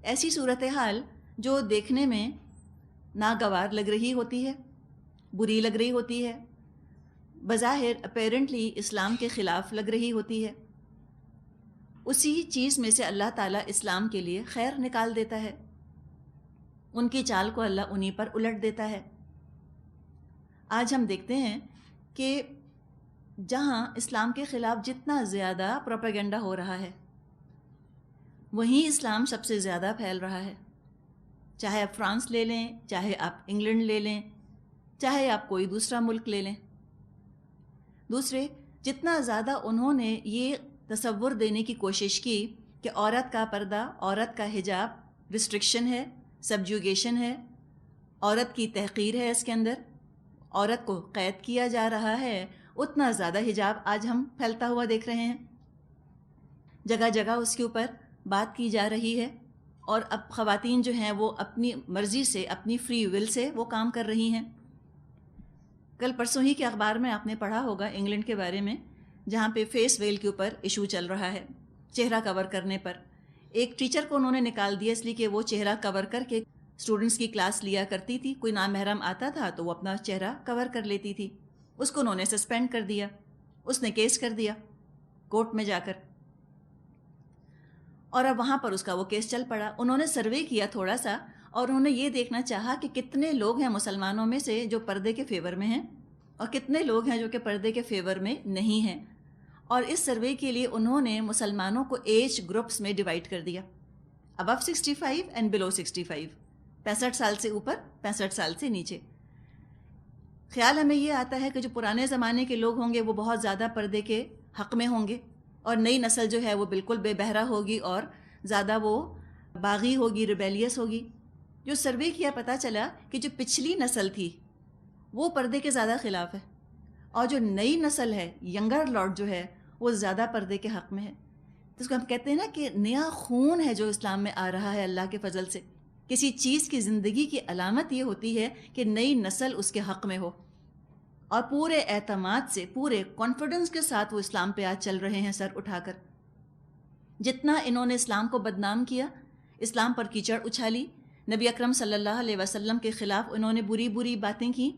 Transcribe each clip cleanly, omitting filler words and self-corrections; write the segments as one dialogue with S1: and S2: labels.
S1: ایسی صورتحال جو دیکھنے میں ناگوار لگ رہی ہوتی ہے، بری لگ رہی ہوتی ہے، بظاہر اپیرنٹلی اسلام کے خلاف لگ رہی ہوتی ہے، اسی چیز میں سے اللہ تعالیٰ اسلام کے لیے خیر نکال دیتا ہے، ان کی چال کو اللہ انہی پر الٹ دیتا ہے۔ آج ہم دیکھتے ہیں کہ جہاں اسلام کے خلاف جتنا زیادہ پروپیگنڈا ہو رہا ہے، وہیں اسلام سب سے زیادہ پھیل رہا ہے۔ چاہے آپ فرانس لے لیں، چاہے آپ انگلینڈ لے لیں، چاہے آپ کوئی دوسرا ملک لے لیں، دوسرے جتنا زیادہ انہوں نے یہ تصور دینے کی کوشش کی کہ عورت کا پردہ، عورت کا حجاب ریسٹرکشن ہے، سبجوگیشن ہے، عورت کی تحقیر ہے، اس کے اندر عورت کو قید کیا جا رہا ہے، اتنا زیادہ حجاب آج ہم پھیلتا ہوا دیکھ رہے ہیں۔ جگہ جگہ اس کے اوپر بات کی جا رہی ہے، اور اب خواتین جو ہیں وہ اپنی مرضی سے، اپنی فری ول سے وہ کام کر رہی ہیں۔ کل پرسوں ہی کے اخبار میں آپ نے پڑھا ہوگا انگلینڈ کے بارے میں، جہاں پہ فیس ویل کے اوپر ایشو چل رہا ہے، چہرہ کور کرنے پر۔ ایک ٹیچر کو انہوں نے نکال دیا اس لیے کہ وہ چہرہ کور کر کے اسٹوڈنٹس کی کلاس لیا کرتی تھی، کوئی نامحرم آتا تھا تو وہ اپنا چہرہ کور کر لیتی تھی، اس کو انہوں نے سسپینڈ کر دیا، اس نے کیس کر دیا کورٹ میں جا کر، اور اب وہاں پر اس کا وہ کیس چل پڑا۔ انہوں نے سروے کیا تھوڑا سا، اور انہوں نے یہ دیکھنا چاہا کہ کتنے لوگ ہیں مسلمانوں میں سے جو پردے کے فیور میں ہیں، اور کتنے لوگ ہیں جو کہ پردے کے فیور میں نہیں ہیں، اور اس سروے کے لیے انہوں نے مسلمانوں کو ایج گروپس میں ڈیوائڈ کر دیا، ابو 65 اینڈ بلو 65، 65 سال سے اوپر، 65 سال سے نیچے۔ خیال ہمیں یہ آتا ہے کہ جو پرانے زمانے کے لوگ ہوں گے وہ بہت زیادہ پردے کے حق میں ہوں گے، اور نئی نسل جو ہے وہ بالکل بے بہرا ہوگی اور زیادہ وہ باغی ہوگی، ریبیلیس ہوگی۔ جو سروے کیا پتہ چلا کہ جو پچھلی نسل تھی وہ پردے کے زیادہ خلاف ہے، اور جو نئی نسل ہے، ینگر لاٹ جو ہے، وہ زیادہ پردے کے حق میں ہے۔ تو اس کو ہم کہتے ہیں نا کہ نیا خون ہے جو اسلام میں آ رہا ہے اللہ کے فضل سے۔ کسی چیز کی زندگی کی علامت یہ ہوتی ہے کہ نئی نسل اس کے حق میں ہو، اور پورے اعتماد سے، پورے کانفیڈنس کے ساتھ وہ اسلام پہ آج چل رہے ہیں سر اٹھا کر۔ جتنا انہوں نے اسلام کو بدنام کیا، اسلام پر کیچڑ اچھالی، نبی اکرم صلی اللہ علیہ وسلم کے خلاف انہوں نے بری بری باتیں کی،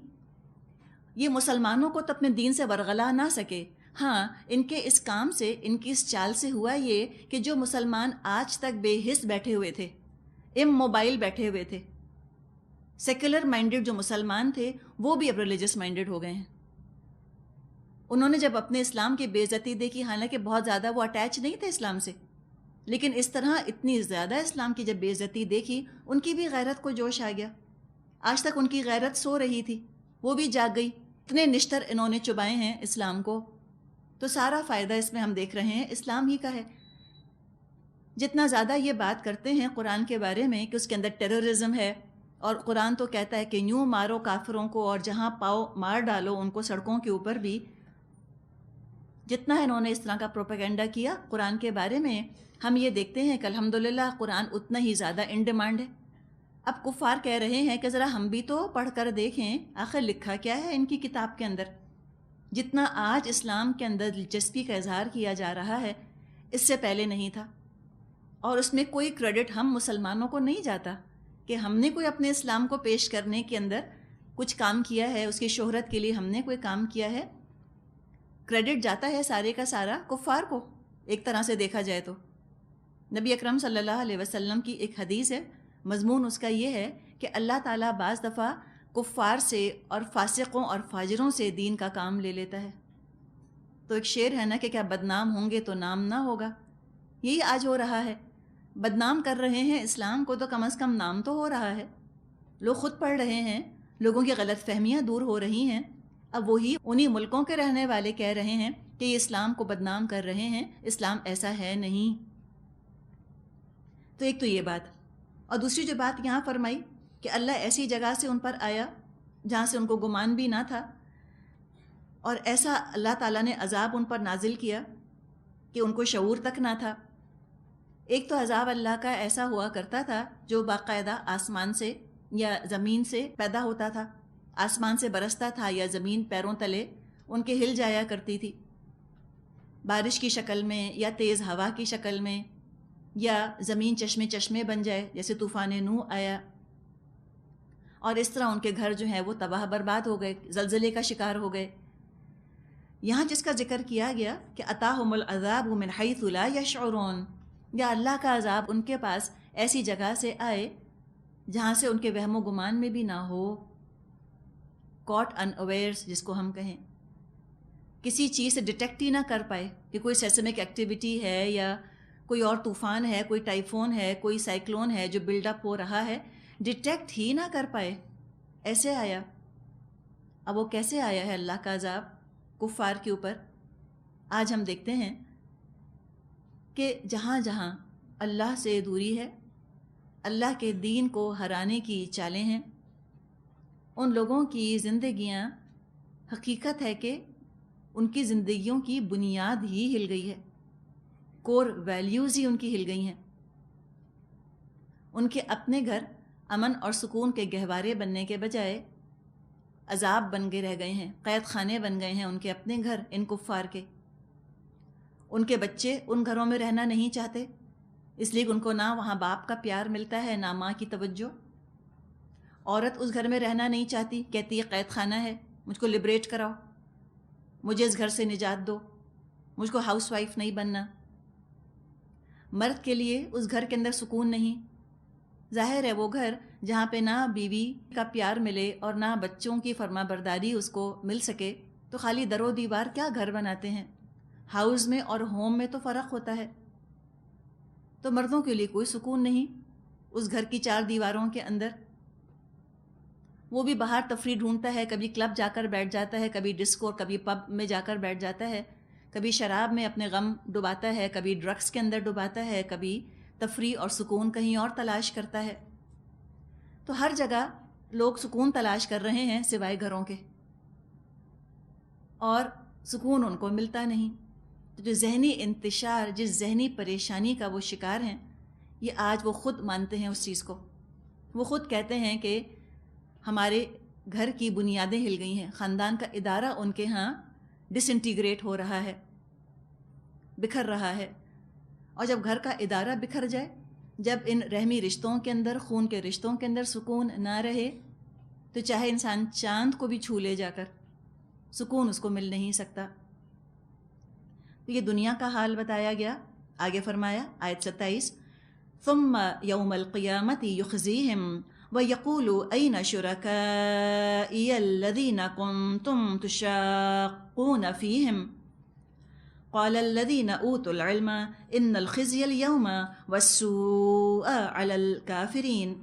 S1: یہ مسلمانوں کو تو اپنے دین سے ورغلا نہ سکے۔ ہاں، ان کے اس کام سے، ان کی اس چال سے ہوا یہ کہ جو مسلمان آج تک بے حس بیٹھے ہوئے تھے، موبائل بیٹھے ہوئے تھے، سیکولر مائنڈڈ جو مسلمان تھے، وہ بھی اب ریلیجس مائنڈڈ ہو گئے ہیں۔ انہوں نے جب اپنے اسلام کی بے عزتی دیکھی، حالانکہ بہت زیادہ وہ اٹیچ نہیں تھے اسلام سے، لیکن اس طرح اتنی زیادہ اسلام کی جب بے عزتی دیکھی، ان کی بھی غیرت کو جوش آ گیا۔ آج تک ان کی غیرت سو رہی تھی، وہ بھی جاگ گئی۔ اتنے نشتر انہوں نے چبائے ہیں اسلام کو، تو سارا فائدہ اس میں ہم دیکھ رہے ہیں اسلام ہی کا ہے۔ جتنا زیادہ یہ بات کرتے ہیں قرآن کے بارے میں کہ اس کے اندر ٹیررزم ہے، اور قرآن تو کہتا ہے کہ یوں مارو کافروں کو اور جہاں پاؤ مار ڈالو ان کو سڑکوں کے اوپر بھی، جتنا انہوں نے اس طرح کا پروپیگنڈا کیا قرآن کے بارے میں، ہم یہ دیکھتے ہیں کہ الحمدللہ قرآن اتنا ہی زیادہ ان ڈیمانڈ ہے۔ اب کفار کہہ رہے ہیں کہ ذرا ہم بھی تو پڑھ کر دیکھیں آخر لکھا کیا ہے ان کی کتاب کے اندر۔ جتنا آج اسلام کے اندر دلچسپی کا اظہار کیا جا رہا ہے، اس سے پہلے نہیں تھا، اور اس میں کوئی کریڈٹ ہم مسلمانوں کو نہیں جاتا کہ ہم نے کوئی اپنے اسلام کو پیش کرنے کے اندر کچھ کام کیا ہے، اس کی شہرت کے لیے ہم نے کوئی کام کیا ہے۔ کریڈٹ جاتا ہے سارے کا سارا کفار کو، ایک طرح سے دیکھا جائے تو۔ نبی اکرم صلی اللہ علیہ وسلم کی ایک حدیث ہے، مضمون اس کا یہ ہے کہ اللہ تعالیٰ بعض دفعہ کفار سے اور فاسقوں اور فاجروں سے دین کا کام لے لیتا ہے۔ تو ایک شعر ہے نا کہ کیا بدنام ہوں گے تو نام نہ ہوگا، یہی آج ہو رہا ہے۔ بدنام کر رہے ہیں اسلام کو تو کم از کم نام تو ہو رہا ہے، لوگ خود پڑھ رہے ہیں، لوگوں کی غلط فہمیاں دور ہو رہی ہیں۔ اب وہی انہی ملکوں کے رہنے والے کہہ رہے ہیں کہ یہ اسلام کو بدنام کر رہے ہیں، اسلام ایسا ہے نہیں۔ تو ایک تو یہ بات، اور دوسری جو بات یہاں فرمائی کہ اللہ ایسی جگہ سے ان پر آیا جہاں سے ان کو گمان بھی نہ تھا، اور ایسا اللہ تعالیٰ نے عذاب ان پر نازل کیا کہ ان کو شعور تک نہ تھا۔ ایک تو عذاب اللہ کا ایسا ہوا کرتا تھا جو باقاعدہ آسمان سے یا زمین سے پیدا ہوتا تھا، آسمان سے برستا تھا یا زمین پیروں تلے ان کے ہل جایا کرتی تھی، بارش کی شکل میں یا تیز ہوا کی شکل میں یا زمین چشمے بن جائے جیسے طوفان نوح آیا، اور اس طرح ان کے گھر جو ہیں وہ تباہ برباد ہو گئے، زلزلے کا شکار ہو گئے۔ یہاں جس کا ذکر کیا گیا کہ اتاہم العذاب من حیث لا یشعرون، یا اللہ کا عذاب ان کے پاس ایسی جگہ سے آئے جہاں سے ان کے وہم و گمان میں بھی نہ ہو، کاٹ ان اویئرس جس کو ہم کہیں، کسی چیز سے ڈیٹیکٹ ہی نہ کر پائے کہ کوئی سیسمک ایکٹیویٹی ہے یا کوئی اور طوفان ہے، کوئی ٹائفون ہے، کوئی سائیکلون ہے جو بلڈ اپ ہو رہا ہے، ڈیٹیکٹ ہی نہ کر پائے، ایسے آیا۔ اب وہ کیسے آیا ہے اللہ کا عذاب کفار کے اوپر؟ آج ہم دیکھتے ہیں کہ جہاں جہاں اللہ سے دوری ہے، اللہ کے دین کو ہرانے کی چالیں ہیں، ان لوگوں کی زندگیاں، حقیقت ہے کہ ان کی زندگیوں کی بنیاد ہی ہل گئی ہے، کور ویلیوز ہی ان کی ہل گئی ہیں۔ ان کے اپنے گھر امن اور سکون کے گہوارے بننے کے بجائے عذاب بن کے رہ گئے ہیں، قید خانے بن گئے ہیں ان کے اپنے گھر، ان کفار کے۔ ان کے بچے ان گھروں میں رہنا نہیں چاہتے، اس لیے ان کو نہ وہاں باپ کا پیار ملتا ہے نہ ماں کی توجہ۔ عورت اس گھر میں رہنا نہیں چاہتی، کہتی ہے قید خانہ ہے، مجھ کو لبریٹ کراؤ، مجھے اس گھر سے نجات دو، مجھ کو ہاؤس وائف نہیں بننا۔ مرد کے لیے اس گھر کے اندر سکون نہیں۔ ظاہر ہے وہ گھر جہاں پہ نہ بیوی کا پیار ملے اور نہ بچوں کی فرما برداری اس کو مل سکے، تو خالی در و دیوار کیا گھر بناتے ہیں؟ ہاؤس میں اور ہوم میں تو فرق ہوتا ہے۔ تو مردوں کے لیے کوئی سکون نہیں اس گھر کی چار دیواروں کے اندر۔ وہ بھی باہر تفریح ڈھونڈتا ہے، کبھی کلب جا کر بیٹھ جاتا ہے، کبھی ڈسکو، کبھی پب میں جا کر بیٹھ جاتا ہے، کبھی شراب میں اپنے غم ڈباتا ہے، کبھی ڈرگس کے اندر ڈباتا ہے، کبھی تفریح اور سکون کہیں اور تلاش کرتا ہے۔ تو ہر جگہ لوگ سکون تلاش کر رہے ہیں سوائے گھروں کے، اور سکون ان کو ملتا نہیں۔ تو جو ذہنی انتشار، جس ذہنی پریشانی کا وہ شکار ہیں، یہ آج وہ خود مانتے ہیں اس چیز کو۔ وہ خود کہتے ہیں کہ ہمارے گھر کی بنیادیں ہل گئی ہیں، خاندان کا ادارہ ان کے ہاں ڈس انٹیگریٹ ہو رہا ہے، بکھر رہا ہے۔ اور جب گھر کا ادارہ بکھر جائے، جب ان رحمی رشتوں کے اندر، خون کے رشتوں کے اندر سکون نہ رہے، تو چاہے انسان چاند کو بھی چھو لے جا کر، سکون اس کو مل نہیں سکتا۔ تو یہ دنیا کا حال بتایا گیا۔ آگے فرمایا آیت 27، ثم یوم القیامت یخزیہم ویقول این شرکائی الذین کنتم تشاقون فیہم قال الذین اوتوا العلم ان الخزی اليوم والسوء علی الکافرین۔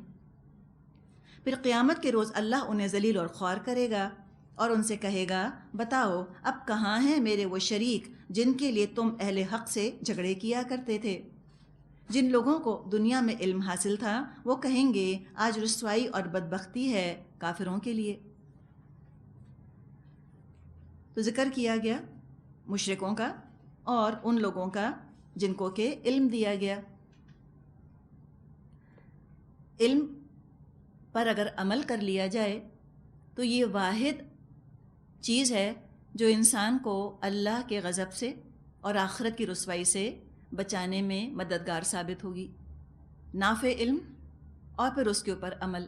S1: پھر قیامت کے روز اللہ انہیں ذلیل اور خوار کرے گا اور ان سے کہے گا، بتاؤ اب کہاں ہیں میرے وہ شریک جن کے لیے تم اہل حق سے جھگڑے کیا کرتے تھے؟ جن لوگوں کو دنیا میں علم حاصل تھا وہ کہیں گے آج رسوائی اور بدبختی ہے کافروں کے لیے۔ تو ذکر کیا گیا مشرکوں کا اور ان لوگوں کا جن کو کہ علم دیا گیا۔ علم پر اگر عمل کر لیا جائے تو یہ واحد چیز ہے جو انسان کو اللہ کے غضب سے اور آخرت کی رسوائی سے بچانے میں مددگار ثابت ہوگی۔ نافع علم اور پھر اس کے اوپر عمل۔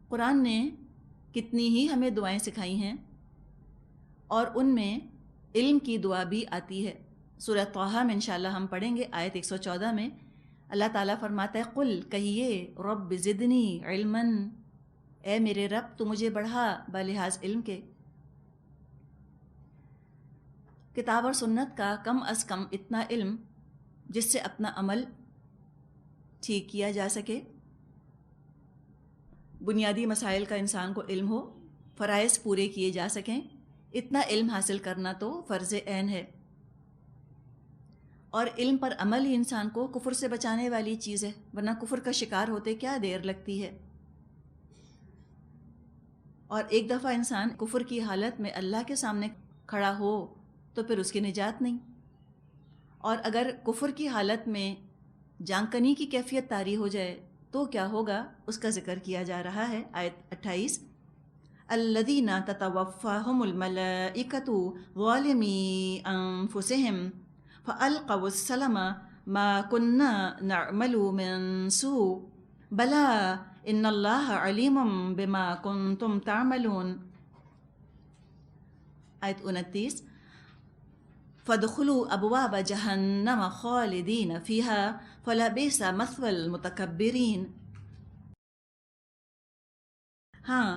S1: قرآن نے کتنی ہی ہمیں دعائیں سکھائی ہیں، اور ان میں علم کی دعا بھی آتی ہے۔ سورہ طٰہٰ میں انشاءاللہ ہم پڑھیں گے آیت 114 میں اللہ تعالیٰ فرماتا ہے، قل کہیے رب زدنی علماً، اے میرے رب تو مجھے بڑھا بلحاظ علم کے۔ کتاب اور سنت کا کم از کم اتنا علم جس سے اپنا عمل ٹھیک کیا جا سکے، بنیادی مسائل کا انسان کو علم ہو، فرائض پورے کیے جا سکیں، اتنا علم حاصل کرنا تو فرض عین ہے۔ اور علم پر عمل ہی انسان کو کفر سے بچانے والی چیز ہے، ورنہ کفر کا شکار ہوتے کیا دیر لگتی ہے۔ اور ایک دفعہ انسان کفر کی حالت میں اللہ کے سامنے کھڑا ہو تو پھر اس کی نجات نہیں۔ اور اگر کفر کی حالت میں جانکنی کی کیفیت طاری ہو جائے تو کیا ہوگا، اس کا ذکر کیا جا رہا ہے آیت 28، الذین تتوفاہم الملائکۃ ظالمی انفسہم فَأَلْقَوُا السَّلَمَ مَا كُنَّا نَعْمَلُ مِن سُوءٍ بَلَىٰ إِنَّ اللَّهَ عَلِيمٌ بِمَا كُنتُمْ تَعْمَلُونَ۔ آیت 29، فَادْخُلُوا أَبْوَابَ جَهَنَّمَ خَالِدِينَ فِيهَا فَلَبِئْسَ مَثْوَى الْمُتَكَبِّرِينَ۔ ہاں،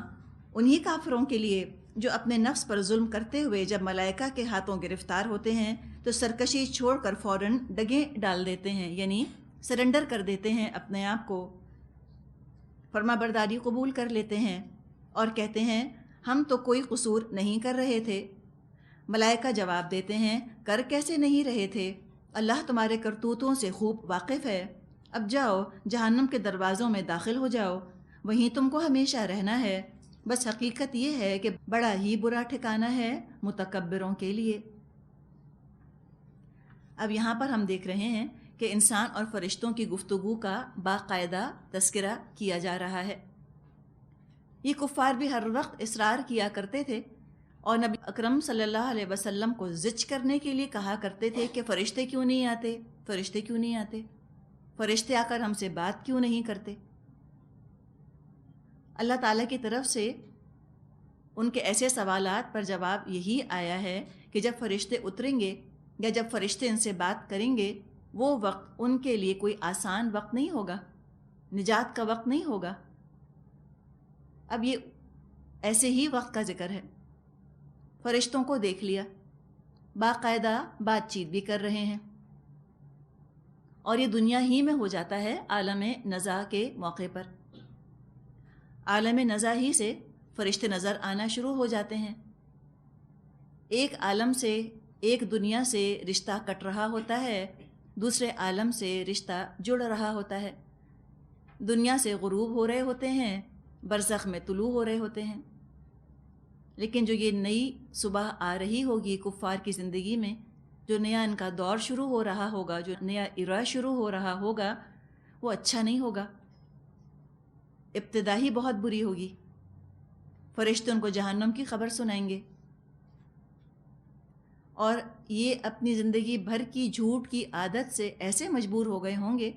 S1: انہی کافروں کے لیے جو اپنے نفس پر ظلم کرتے ہوئے جب ملائکہ کے ہاتھوں گرفتار ہوتے ہیں تو سرکشی چھوڑ کر فوراً ڈگیں ڈال دیتے ہیں، یعنی سرنڈر کر دیتے ہیں، اپنے آپ کو فرما برداری قبول کر لیتے ہیں اور کہتے ہیں ہم تو کوئی قصور نہیں کر رہے تھے۔ ملائکہ جواب دیتے ہیں کر کیسے نہیں رہے تھے، اللہ تمہارے کرتوتوں سے خوب واقف ہے، اب جاؤ جہنم کے دروازوں میں داخل ہو جاؤ، وہیں تم کو ہمیشہ رہنا ہے، بس حقیقت یہ ہے کہ بڑا ہی برا ٹھکانہ ہے متکبروں کے لیے۔ اب یہاں پر ہم دیکھ رہے ہیں کہ انسان اور فرشتوں کی گفتگو کا باقاعدہ تذکرہ کیا جا رہا ہے۔ یہ کفار بھی ہر وقت اصرار کیا کرتے تھے اور نبی اکرم صلی اللہ علیہ وسلم کو زج کرنے کے لیے کہا کرتے تھے کہ فرشتے کیوں نہیں آتے، فرشتے کیوں نہیں آتے، فرشتے آ کر ہم سے بات کیوں نہیں کرتے۔ اللہ تعالیٰ کی طرف سے ان کے ایسے سوالات پر جواب یہی آیا ہے کہ جب فرشتے اتریں گے یا جب فرشتے ان سے بات کریں گے، وہ وقت ان کے لیے کوئی آسان وقت نہیں ہوگا، نجات کا وقت نہیں ہوگا۔ اب یہ ایسے ہی وقت کا ذکر ہے۔ فرشتوں کو دیکھ لیا، باقاعدہ بات چیت بھی کر رہے ہیں، اور یہ دنیا ہی میں ہو جاتا ہے عالم نزا کے موقع پر۔ عالم نزا ہی سے فرشتے نظر آنا شروع ہو جاتے ہیں، ایک عالم سے، ایک دنیا سے رشتہ کٹ رہا ہوتا ہے، دوسرے عالم سے رشتہ جڑ رہا ہوتا ہے، دنیا سے غروب ہو رہے ہوتے ہیں، برزخ میں طلوع ہو رہے ہوتے ہیں۔ لیکن جو یہ نئی صبح آ رہی ہوگی کفار کی زندگی میں، جو نیا ان کا دور شروع ہو رہا ہوگا، جو نیا ایرا شروع ہو رہا ہوگا، وہ اچھا نہیں ہوگا، ابتدا ہی بہت بری ہوگی۔ فرشتے ان کو جہنم کی خبر سنائیں گے اور یہ اپنی زندگی بھر کی جھوٹ کی عادت سے ایسے مجبور ہو گئے ہوں گے،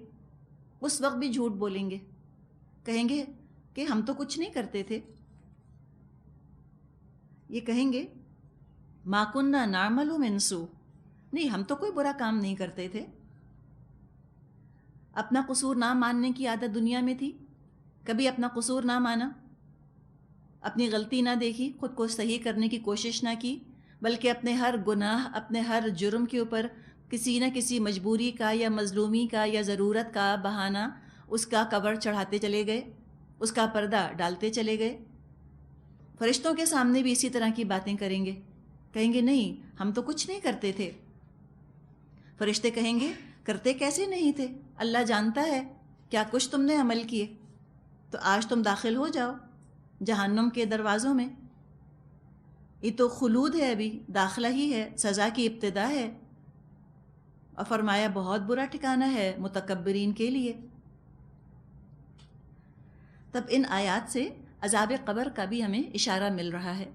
S1: اس وقت بھی جھوٹ بولیں گے، کہیں گے کہ ہم تو کچھ نہیں کرتے تھے، یہ کہیں گے ما کننا نعمل من سوء، نہیں ہم تو کوئی برا کام نہیں کرتے تھے۔ اپنا قصور نہ ماننے کی عادت دنیا میں تھی، کبھی اپنا قصور نہ مانا، اپنی غلطی نہ دیکھی، خود کو صحیح کرنے کی کوشش نہ کی، بلکہ اپنے ہر گناہ، اپنے ہر جرم کے اوپر کسی نہ کسی مجبوری کا یا مظلومی کا یا ضرورت کا بہانہ، اس کا کور چڑھاتے چلے گئے، اس کا پردہ ڈالتے چلے گئے۔ فرشتوں کے سامنے بھی اسی طرح کی باتیں کریں گے، کہیں گے نہیں ہم تو کچھ نہیں کرتے تھے۔ فرشتے کہیں گے کرتے کیسے نہیں تھے، اللہ جانتا ہے کیا کچھ تم نے عمل کیے، تو آج تم داخل ہو جاؤ جہنم کے دروازوں میں، یہ تو خلود ہے، ابھی داخلہ ہی ہے، سزا کی ابتدا ہے، اور فرمایا بہت برا ٹھکانہ ہے متکبرین کے لیے۔ تب ان آیات سے عذاب قبر کا بھی ہمیں اشارہ مل رہا ہے۔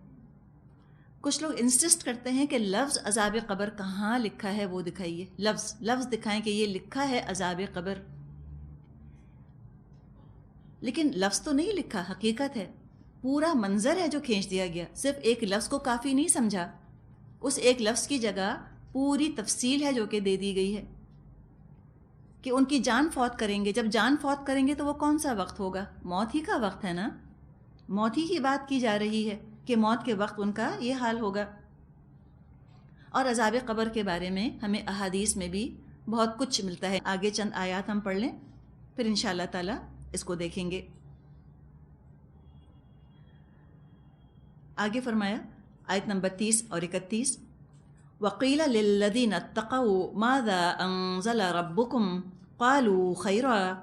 S1: کچھ لوگ انسسٹ کرتے ہیں کہ لفظ عذاب قبر کہاں لکھا ہے وہ دکھائیے، لفظ دکھائیں کہ یہ لکھا ہے عذاب قبر، لیکن لفظ تو نہیں لکھا، حقیقت ہے پورا منظر ہے جو کھینچ دیا گیا، صرف ایک لفظ کو کافی نہیں سمجھا، اس ایک لفظ کی جگہ پوری تفصیل ہے جو کہ دے دی گئی ہے کہ ان کی جان فوت کریں گے۔ جب جان فوت کریں گے تو وہ کون سا وقت ہوگا، موت ہی کا وقت ہے نا، موت ہی کی بات کی جا رہی ہے کہ موت کے وقت ان کا یہ حال ہوگا۔ اور عذاب قبر کے بارے میں ہمیں احادیث میں بھی بہت کچھ ملتا ہے، آگے چند آیات ہم پڑھ لیں پھر انشاءاللہ تعالی اس کو دیکھیں گے۔ آگے فرمایا آیت نمبر 30 اور 31، وَقِيلَ لِلَّذِينَ اتَّقَوْا مَاذَا أَنزَلَ رَبُّكُمْ قَالُوا خَيْرًا۔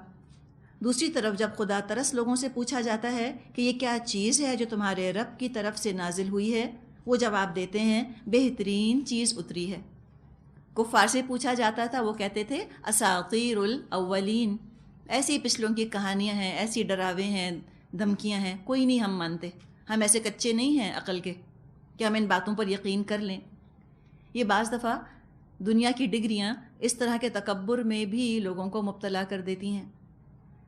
S1: دوسری طرف جب خدا ترس لوگوں سے پوچھا جاتا ہے کہ یہ کیا چیز ہے جو تمہارے رب کی طرف سے نازل ہوئی ہے، وہ جواب دیتے ہیں بہترین چیز اتری ہے۔ کفار سے پوچھا جاتا تھا، وہ کہتے تھے اساطیر الاولین، ایسی پچھلوں کی کہانیاں ہیں، ایسی ڈراوے ہیں، دھمکیاں ہیں، کوئی نہیں ہم مانتے، ہم ایسے کچے نہیں ہیں عقل کے کہ ہم ان باتوں پر یقین کر لیں۔ یہ بعض دفعہ دنیا کی ڈگریاں اس طرح کے تکبر میں بھی لوگوں کو مبتلا کر دیتی ہیں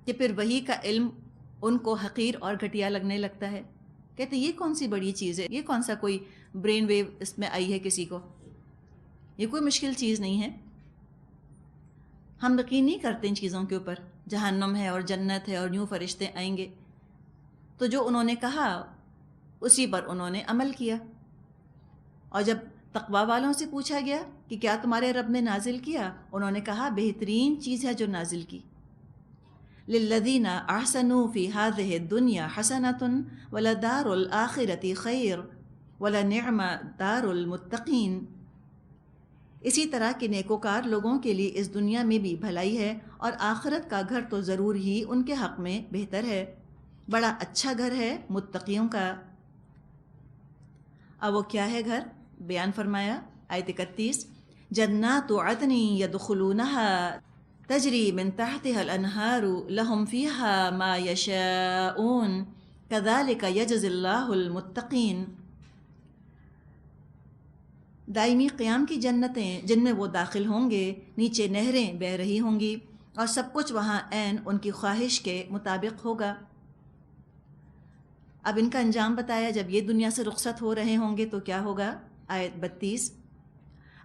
S1: کہ پھر وہی کا علم ان کو حقیر اور گھٹیا لگنے لگتا ہے. کہتے یہ کون سی بڑی چیز ہے، یہ کون سا کوئی برین ویو اس میں آئی ہے کسی کو، یہ کوئی مشکل چیز نہیں ہے. ہم یقین نہیں کرتے ان چیزوں کے اوپر، جہنم ہے اور جنت ہے اور یوں فرشتے آئیں گے. تو جو انہوں نے کہا اسی پر انہوں نے عمل کیا. اور جب تقوی والوں سے پوچھا گیا کہ کیا تمہارے رب نے نازل کیا، انہوں نے کہا بہترین چیز ہے جو نازل کی. للذین احسنوا فی ہذہ الدنیا حسنۃ ولدار الآخرۃ خیر ولنعم دار المتقین. اسی طرح کے نیکوکار لوگوں کے لیے اس دنیا میں بھی بھلائی ہے اور آخرت کا گھر تو ضرور ہی ان کے حق میں بہتر ہے، بڑا اچھا گھر ہے متقیوں کا. اب وہ کیا ہے گھر؟ بیان فرمایا آیت 31، جنات عدن یدخلونها تجری من تحتها الانہار لهم فیہا ما یشاؤون کذالک یجزی اللہ المتقین. دائمی قیام کی جنتیں جن میں وہ داخل ہوں گے، نیچے نہریں بہہ رہی ہوں گی اور سب کچھ وہاں عین ان کی خواہش کے مطابق ہوگا. اب ان کا انجام بتایا، جب یہ دنیا سے رخصت ہو رہے ہوں گے تو کیا ہوگا. آیت 32،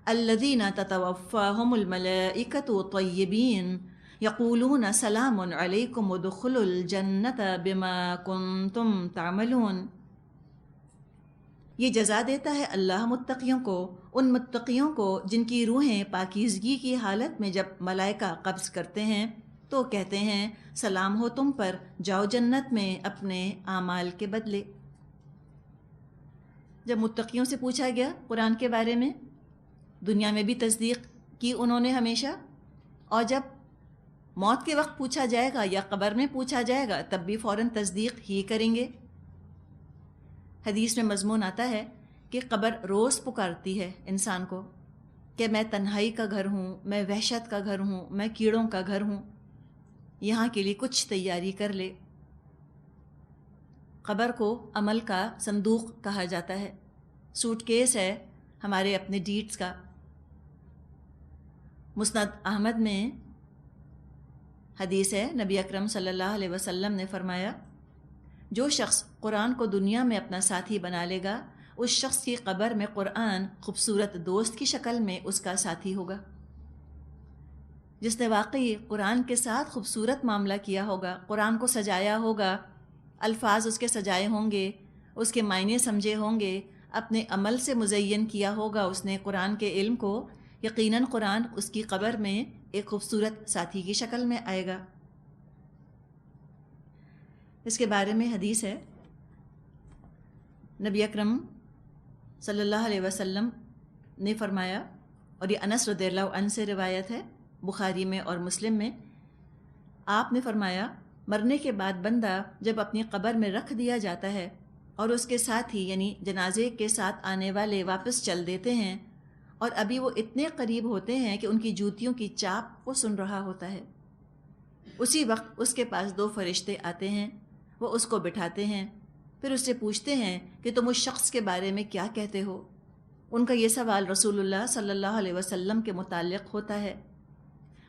S1: الذین تتوفاہم الملائکۃ طیبین یقولون سلام علیکم ادخلوا الجنۃ بما کنتم تعملون. یہ جزا دیتا ہے اللہ متقیوں کو، ان متقیوں کو جن کی روحیں پاکیزگی کی حالت میں جب ملائکہ قبض کرتے ہیں تو کہتے ہیں سلام ہو تم پر، جاؤ جنت میں اپنے اعمال کے بدلے. جب متقیوں سے پوچھا گیا قرآن کے بارے میں، دنیا میں بھی تصدیق کی انہوں نے ہمیشہ، اور جب موت کے وقت پوچھا جائے گا یا قبر میں پوچھا جائے گا تب بھی فوراً تصدیق ہی کریں گے. حدیث میں مضمون آتا ہے کہ قبر روز پکارتی ہے انسان کو کہ میں تنہائی کا گھر ہوں، میں وحشت کا گھر ہوں، میں کیڑوں کا گھر ہوں، یہاں کے لیے کچھ تیاری کر لے. قبر کو عمل کا صندوق کہا جاتا ہے، سوٹ کیس ہے ہمارے اپنے ڈیڈز کا. مسند احمد میں حدیث ہے، نبی اکرم صلی اللہ علیہ وسلم نے فرمایا جو شخص قرآن کو دنیا میں اپنا ساتھی بنا لے گا، اس شخص کی قبر میں قرآن خوبصورت دوست کی شکل میں اس کا ساتھی ہوگا. جس نے واقعی قرآن کے ساتھ خوبصورت معاملہ کیا ہوگا، قرآن کو سجایا ہوگا، الفاظ اس کے سجائے ہوں گے، اس کے معنی سمجھے ہوں گے، اپنے عمل سے مزین کیا ہوگا اس نے قرآن کے علم کو، یقیناً قرآن اس کی قبر میں ایک خوبصورت ساتھی کی شکل میں آئے گا. اس کے بارے میں حدیث ہے، نبی اکرم صلی اللہ علیہ وسلم نے فرمایا، اور یہ انس رضی اللہ عنہ سے روایت ہے بخاری میں اور مسلم میں، آپ نے فرمایا مرنے کے بعد بندہ جب اپنی قبر میں رکھ دیا جاتا ہے اور اس کے ساتھی یعنی جنازے کے ساتھ آنے والے واپس چل دیتے ہیں، اور ابھی وہ اتنے قریب ہوتے ہیں کہ ان کی جوتیوں کی چاپ وہ سن رہا ہوتا ہے، اسی وقت اس کے پاس دو فرشتے آتے ہیں، وہ اس کو بٹھاتے ہیں، پھر اس سے پوچھتے ہیں کہ تم اس شخص کے بارے میں کیا کہتے ہو. ان کا یہ سوال رسول اللہ صلی اللہ علیہ وسلم کے متعلق ہوتا ہے.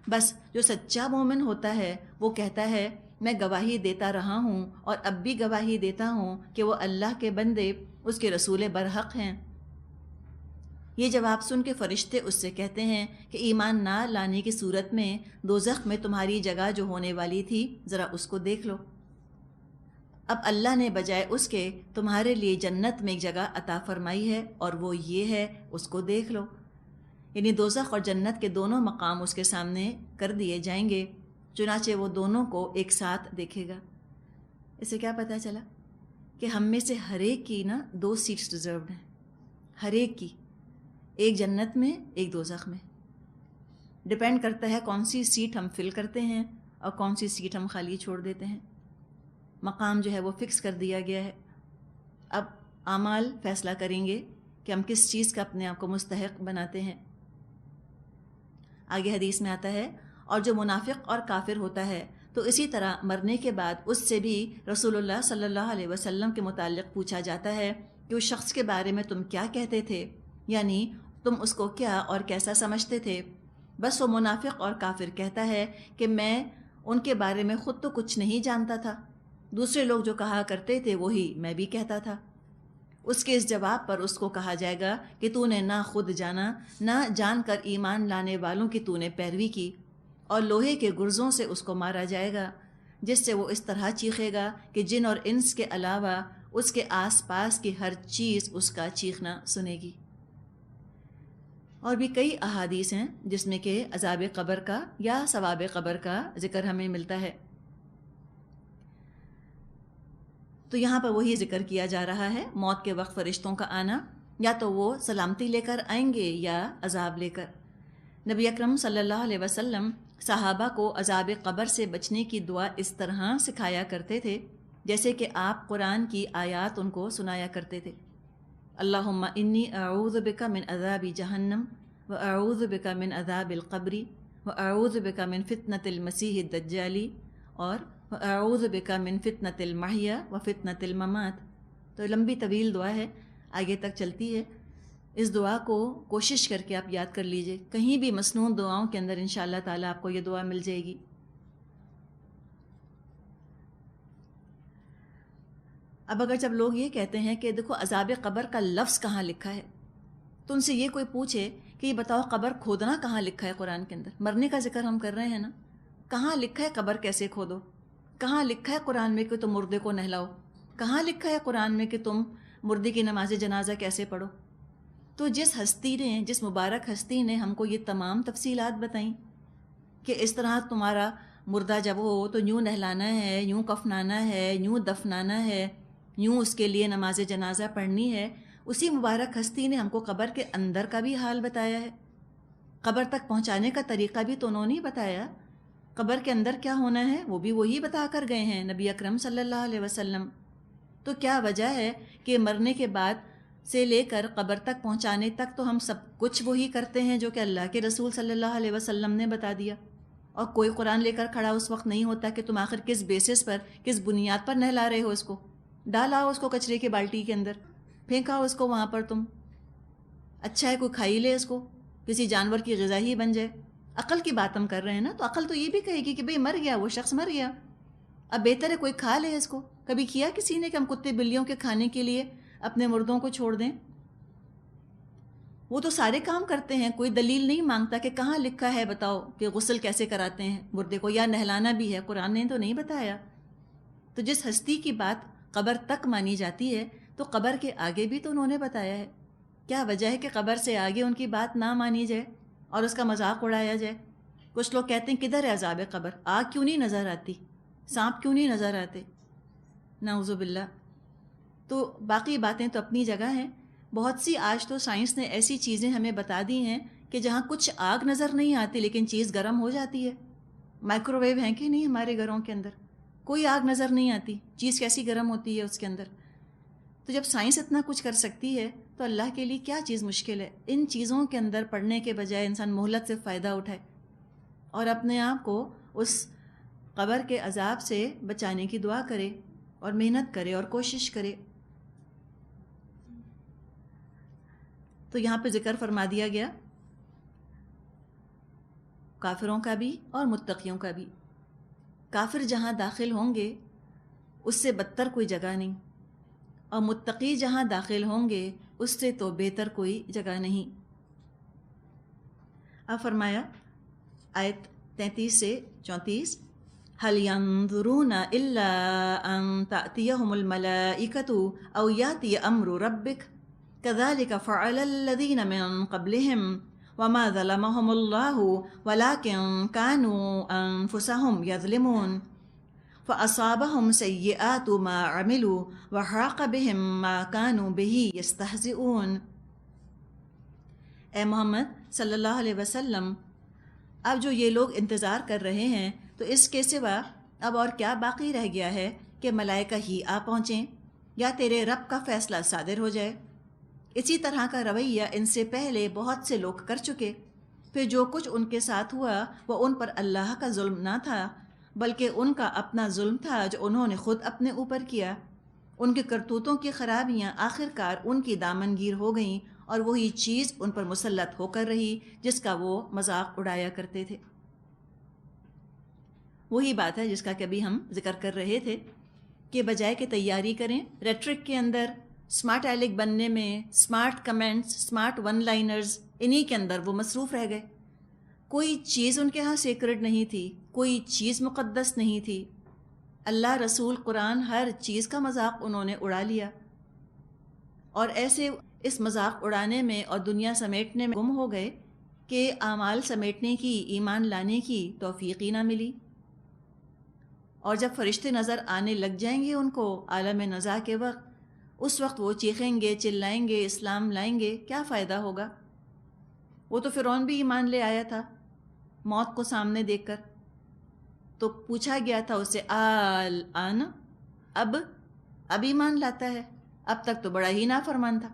S1: بس جو سچا مومن ہوتا ہے وہ کہتا ہے میں گواہی دیتا رہا ہوں اور اب بھی گواہی دیتا ہوں کہ وہ اللہ کے بندے اس کے رسول برحق ہیں. یہ جواب سن کے فرشتے اس سے کہتے ہیں کہ ایمان نہ لانے کی صورت میں دوزخ میں تمہاری جگہ جو ہونے والی تھی ذرا اس کو دیکھ لو. اب اللہ نے بجائے اس کے تمہارے لیے جنت میں ایک جگہ عطا فرمائی ہے اور وہ یہ ہے، اس کو دیکھ لو. یعنی دوزخ اور جنت کے دونوں مقام اس کے سامنے کر دیے جائیں گے، چنانچہ وہ دونوں کو ایک ساتھ دیکھے گا. اس سے کیا پتہ چلا کہ ہم میں سے ہر ایک کی نا 2 سیٹس ریزروڈ ہیں، ہر ایک کی، ایک جنت میں ایک دوزخ میں. ڈپینڈ کرتا ہے کون سی سیٹ ہم فل کرتے ہیں اور کون سی سیٹ ہم خالی چھوڑ دیتے ہیں. مقام جو ہے وہ فکس کر دیا گیا ہے. اب اعمال فیصلہ کریں گے کہ ہم کس چیز کا اپنے آپ کو مستحق بناتے ہیں. آگے حدیث میں آتا ہے اور جو منافق اور کافر ہوتا ہے تو اسی طرح مرنے کے بعد اس سے بھی رسول اللہ صلی اللہ علیہ وسلم کے متعلق پوچھا جاتا ہے کہ اس شخص کے بارے میں تم کیا کہتے تھے، یعنی تم اس کو کیا اور کیسا سمجھتے تھے؟ بس وہ منافق اور کافر کہتا ہے کہ میں ان کے بارے میں خود تو کچھ نہیں جانتا تھا، دوسرے لوگ جو کہا کرتے تھے وہی میں بھی کہتا تھا۔ اس کے اس جواب پر اس کو کہا جائے گا کہ تو نے نہ خود جانا، نہ جان کر ایمان لانے والوں کی تو نے پیروی کی، اور لوہے کے گرزوں سے اس کو مارا جائے گا، جس سے وہ اس طرح چیخے گا کہ جن اور انس کے علاوہ اس کے آس پاس کی ہر چیز اس کا چیخنا سنے گی۔ اور بھی کئی احادیث ہیں جس میں کہ عذاب قبر کا یا ثواب قبر کا ذکر ہمیں ملتا ہے۔ تو یہاں پر وہی ذکر کیا جا رہا ہے، موت کے وقت فرشتوں کا آنا، یا تو وہ سلامتی لے کر آئیں گے یا عذاب لے کر۔ نبی اکرم صلی اللہ علیہ وسلم صحابہ کو عذاب قبر سے بچنے کی دعا اس طرح سکھایا کرتے تھے جیسے کہ آپ قرآن کی آیات ان کو سنایا کرتے تھے۔ اللہم انی اعوذ بک من عذاب جہنم و اعوذ بک من عذاب القبر و اعوذ بک من فتنة المسیح الدجال اور اعوذ بک من فتنة المحیا و فتنة الممات۔ تو لمبی طویل دعا ہے، آگے تک چلتی ہے۔ اس دعا کو کوشش کر کے آپ یاد کر لیجئے، کہیں بھی مسنون دعاؤں کے اندر انشاءاللہ تعالیٰ آپ کو یہ دعا مل جائے گی۔ اب اگر جب لوگ یہ کہتے ہیں کہ دیکھو عذاب قبر کا لفظ کہاں لکھا ہے، تو ان سے یہ کوئی پوچھے کہ یہ بتاؤ قبر کھودنا کہاں لکھا ہے قرآن کے اندر؟ مرنے کا ذکر ہم کر رہے ہیں نا، کہاں لکھا ہے قبر کیسے کھودو؟ کہاں لکھا ہے قرآن میں کہ تم مردے کو نہلاؤ؟ کہاں لکھا ہے قرآن میں کہ تم مردے کی نماز جنازہ کیسے پڑھو؟ تو جس ہستی نے، جس مبارک ہستی نے ہم کو یہ تمام تفصیلات بتائیں کہ اس طرح تمہارا مردہ جب ہو تو یوں نہلانا ہے، یوں کفنانا ہے، یوں دفنانا ہے، یوں اس کے لیے نماز جنازہ پڑھنی ہے، اسی مبارک ہستی نے ہم کو قبر کے اندر کا بھی حال بتایا ہے، قبر تک پہنچانے کا طریقہ بھی تو انہوں نے بتایا، قبر کے اندر کیا ہونا ہے وہ بھی وہی بتا کر گئے ہیں نبی اکرم صلی اللہ علیہ وسلم۔ تو کیا وجہ ہے کہ مرنے کے بعد سے لے کر قبر تک پہنچانے تک تو ہم سب کچھ وہی کرتے ہیں جو کہ اللہ کے رسول صلی اللہ علیہ وسلم نے بتا دیا، اور کوئی قرآن لے کر کھڑا اس وقت نہیں ہوتا کہ تم آخر کس بیسس پر، کس بنیاد پر نہلا رہے ہو اس کو؟ ڈالا اس کو کچرے کی بالٹی کے اندر، پھینکا اس کو وہاں پر، تم اچھا ہے کوئی کھائی لے اس کو، کسی جانور کی غذا ہی بن جائے۔ عقل کی بات ہم کر رہے ہیں نا، تو عقل تو یہ بھی کہے گی کہ بھئی مر گیا، وہ شخص مر گیا، اب بہتر ہے کوئی کھا لے اس کو۔ کبھی کیا کسی نے کہ ہم کتے بلیوں کے کھانے کے لیے اپنے مردوں کو چھوڑ دیں؟ وہ تو سارے کام کرتے ہیں، کوئی دلیل نہیں مانگتا کہ کہاں لکھا ہے بتاؤ کہ غسل کیسے کراتے ہیں مردے کو، یا نہلانا بھی ہے، قرآن نے تو نہیں بتایا۔ تو جس ہستی کی بات قبر تک مانی جاتی ہے تو قبر کے آگے بھی تو انہوں نے بتایا ہے۔ کیا وجہ ہے کہ قبر سے آگے ان کی بات نہ مانی جائے اور اس کا مذاق اڑایا جائے؟ کچھ لوگ کہتے ہیں کدھر ہے عذاب قبر، آگ کیوں نہیں نظر آتی، سانپ کیوں نہیں نظر آتے؟ نعوذ باللہ۔ تو باقی باتیں تو اپنی جگہ ہیں، بہت سی آج تو سائنس نے ایسی چیزیں ہمیں بتا دی ہیں کہ جہاں کچھ آگ نظر نہیں آتی لیکن چیز گرم ہو جاتی ہے۔ مائکرو ویو ہیں کہ نہیں ہمارے گھروں کے اندر، کوئی آگ نظر نہیں آتی، چیز کیسی گرم ہوتی ہے اس کے اندر۔ تو جب سائنس اتنا کچھ کر سکتی ہے تو اللہ کے لیے کیا چیز مشکل ہے؟ ان چیزوں کے اندر پڑنے کے بجائے انسان مہلت سے فائدہ اٹھائے اور اپنے آپ کو اس قبر کے عذاب سے بچانے کی دعا کرے اور محنت کرے اور کوشش کرے۔ تو یہاں پہ ذکر فرما دیا گیا کافروں کا بھی اور متقیوں کا بھی۔ کافر جہاں داخل ہوں گے اس سے بدتر کوئی جگہ نہیں، اور متقی جہاں داخل ہوں گے اس سے تو بہتر کوئی جگہ نہیں۔ اب فرمایا آیت 33 سے 34، هل ينظرون إلا أن تأتيهم الملائكة أو يأتي أمر ربك كذلك فعل الذين من قبلهم وما ظلمهم الله ولكن كانوا أنفسهم يظلمون فأصابهم سيئات ما عملوا وحاق بهم ما كانوا به يستهزئون۔ اے محمد صلی اللہ علیہ وسلم، اب جو یہ لوگ انتظار کر رہے ہیں تو اس کے سوا اب اور کیا باقی رہ گیا ہے کہ ملائکہ ہی آ پہنچیں یا تیرے رب کا فیصلہ صادر ہو جائے۔ اسی طرح کا رویہ ان سے پہلے بہت سے لوگ کر چکے، پھر جو کچھ ان کے ساتھ ہوا وہ ان پر اللہ کا ظلم نہ تھا بلکہ ان کا اپنا ظلم تھا جو انہوں نے خود اپنے اوپر کیا۔ ان کے کرتوتوں کی خرابیاں آخر کار ان کی دامن گیر ہو گئیں اور وہی چیز ان پر مسلط ہو کر رہی جس کا وہ مذاق اڑایا کرتے تھے۔ وہی بات ہے جس کا کہ ابھی ہم ذکر کر رہے تھے کہ بجائے کہ تیاری کریں ریٹرک کے اندر، اسمارٹ ایلک بننے میں، smart comments, smart one liners, انہی کے اندر وہ مصروف رہ گئے۔ کوئی چیز ان کے ہاں سیکرڈ نہیں تھی، کوئی چیز مقدس نہیں تھی۔ اللہ، رسول، قرآن، ہر چیز کا مذاق انہوں نے اڑا لیا، اور ایسے اس مذاق اڑانے میں اور دنیا سمیٹنے میں گم ہو گئے کہ اعمال سمیٹنے کی، ایمان لانے کی توفیق ہی نہ ملی۔ اور جب فرشتے نظر آنے لگ جائیں گے ان کو عالم نزا کے وقت، اس وقت وہ چیخیں گے، چلائیں گے، اسلام لائیں گے، کیا فائدہ ہوگا؟ وہ تو فرعون بھی ایمان لے آیا تھا موت کو سامنے دیکھ کر، تو پوچھا گیا تھا اسے الآن، اب ایمان لاتا ہے؟ اب تک تو بڑا ہی نافرمان تھا۔